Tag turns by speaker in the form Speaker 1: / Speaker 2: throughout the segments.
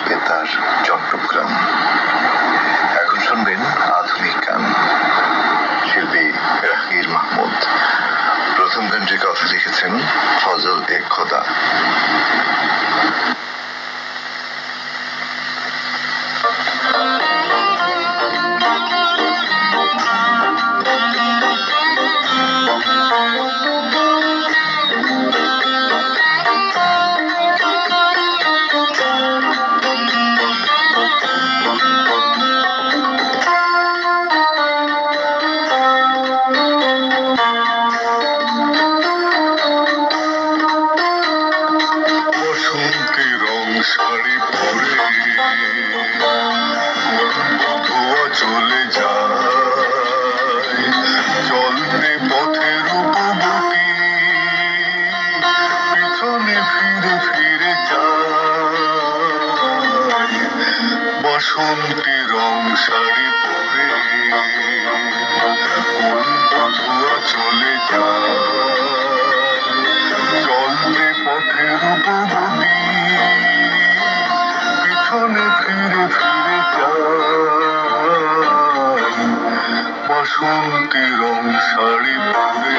Speaker 1: বেতার চট্টগ্রাম। এখন শুনবেন আধুনিক গান, শিল্পী রাহির মাহমুদ। প্রথম গানটির কথা লিখেছেন ফজল এ খোদা।
Speaker 2: শাড়ি পরে ধোয়া চলে যায়, চলতে পথের উপবতী পিছনে ফিরে ফিরে যায়। বসন্তি রং শাড়ি পরে ধোয়া চলে যায়, চলতে পথের উপবতী পিছনে ফিরে ফিরে যায়। বসন্তি রং শাড়ি পরে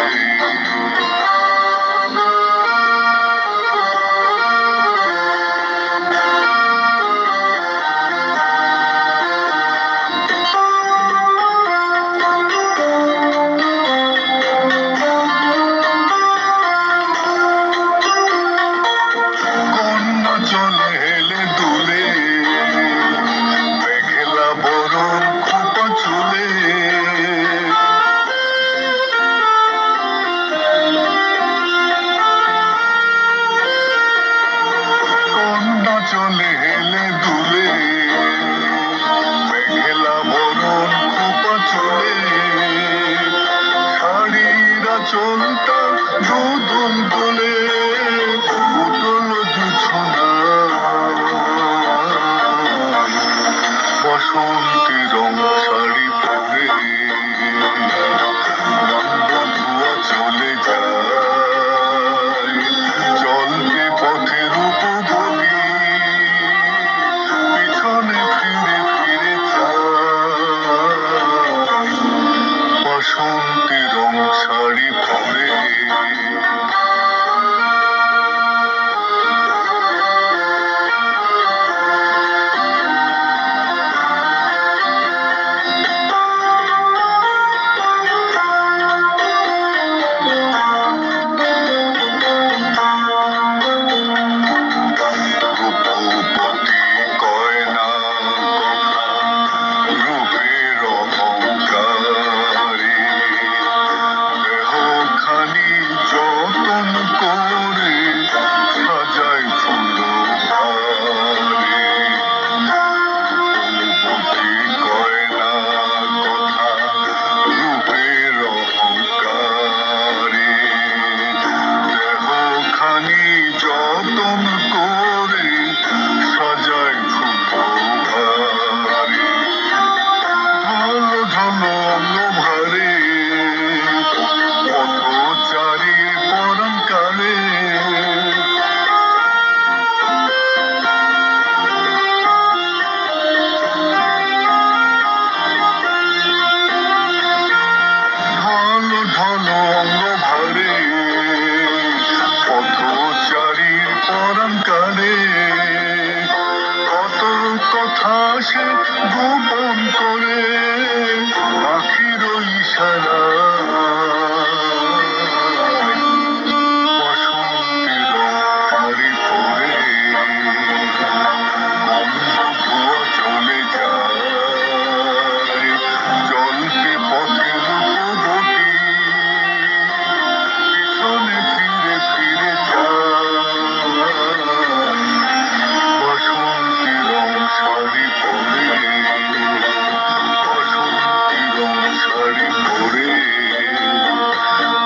Speaker 2: কন্যা চলে হেলে দুলে, মেঘলা বরণ খোপা চুলে। কন্যা চলে হেলে দুলে, মেঘলা বরণ খোপা চুলে। শাড়িরা চলতা দুদুল দোলে, উতল জোছনা। বসন্তি রং শাড়ি পরে ধোয়া চলে যায়, চলতে পথের উপবতী পিছনে ফিরে ফিরে যায়। বসন্তি রং শাড়ি পরে রূপবতী গয়না রূপের অহংকারে, দেহখানি যতন করে সাজায় ফুল ভারে। রূপবতী গয়না কথা রূপের অহংকারে, দেহখানি যতন করে সাজায় ফুল ভারে। ঢলো ঢলো অঙ্গ ভারে পথচারী পরাণ কালে। ঢলো ঢলো অঙ্গ ভারে পথচারীর পরাণ কালে। কত কথা সে গোপন করে আখির ইশারা। বসন্তি রং শাড়ি পরে ধোয়া চলে যায়, চলতে পথের উপবতী পিছনে ফিরে ফিরে যায়। বসন্তি রং শাড়ি পরে বসন্তি রং শাড়ি পরে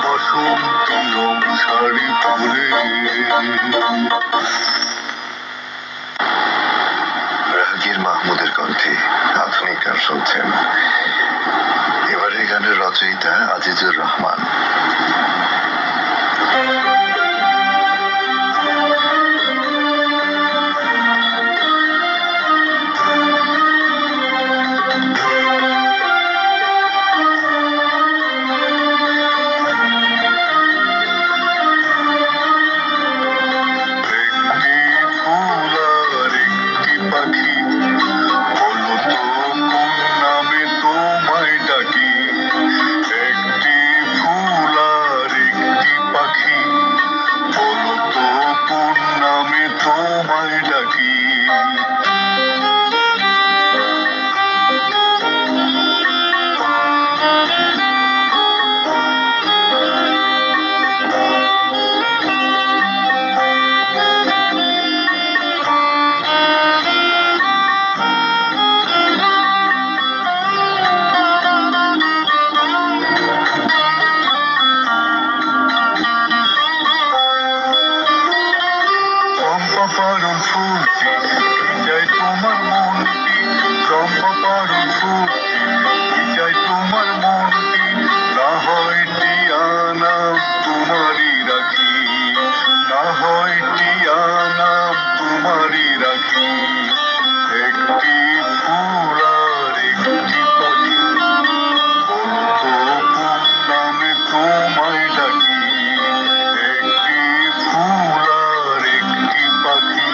Speaker 2: বসন্তি রং শাড়ি পরে।
Speaker 1: রাহির মাহমুদের কণ্ঠে আধুনিক গান শুনছেন। এবারে গানের রচয়িতা আজিজুর রহমান।
Speaker 2: চম্পা পারুল ফুলছি চাই তোমার মনটি, চম্পা পারুল ফুলছি চাই তোমার মনটি, না হয় টিয়ানা তোমারই রাখি, না হয় টিয়ানা তোমারই রাখি। একটি ফুল আর একটি পাখি, বলো তো কোন নামে তোমায় ডাকি। একটি ফুল আর একটি পাখি,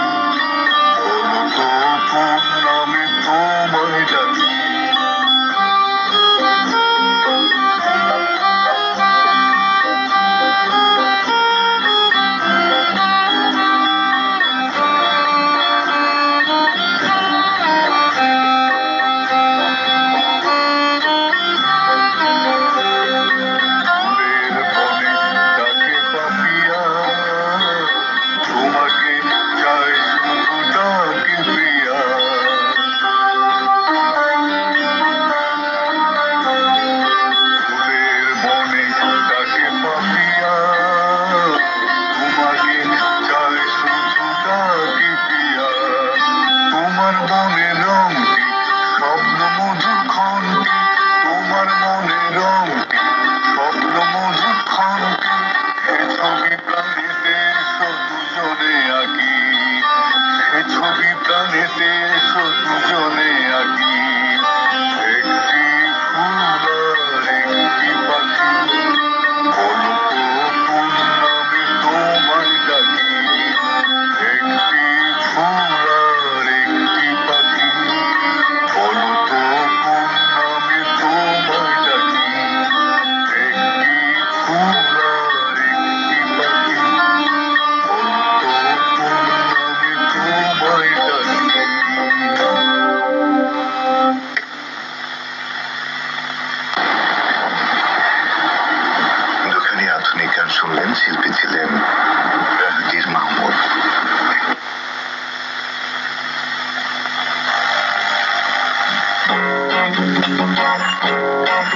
Speaker 2: বলো তো কোন নামে তোমায় ডাকি। ফুলের বনে ডাকে পাপিয়া, তোমাকে চাই শুধু ডাকে প্রিয়া। ফুলের বনে ডাকে পাপিয়া, তোমাকে চাই শুধু ডাকে প্রিয়া। তোমার মনের রংটি স্বপ্ন মধুর খন্তি, তোমার মনের রংটি স্বপ্ন মধুর খন্তি। সে ছবি প্রাণেতে এসো দুজনে আঁকি, সে ছবি প্রাণেতে এসো দুজনে আঁকি। একটি ফুল আর একটি পাখি, বলো তো কোন নামে তোমায় ডাকি। একটি ফুল আর একটি পাখি, বলো তো কোন নামে তোমায় ডাকি। একটি ফুল আর একটি পাখি, বলো তো কোন নামে তোমায় ডাকি।
Speaker 1: দুখানি আধুনিক গান শুনলেন, শিল্পী ছিলেন রাহাগীর মাহমুদ।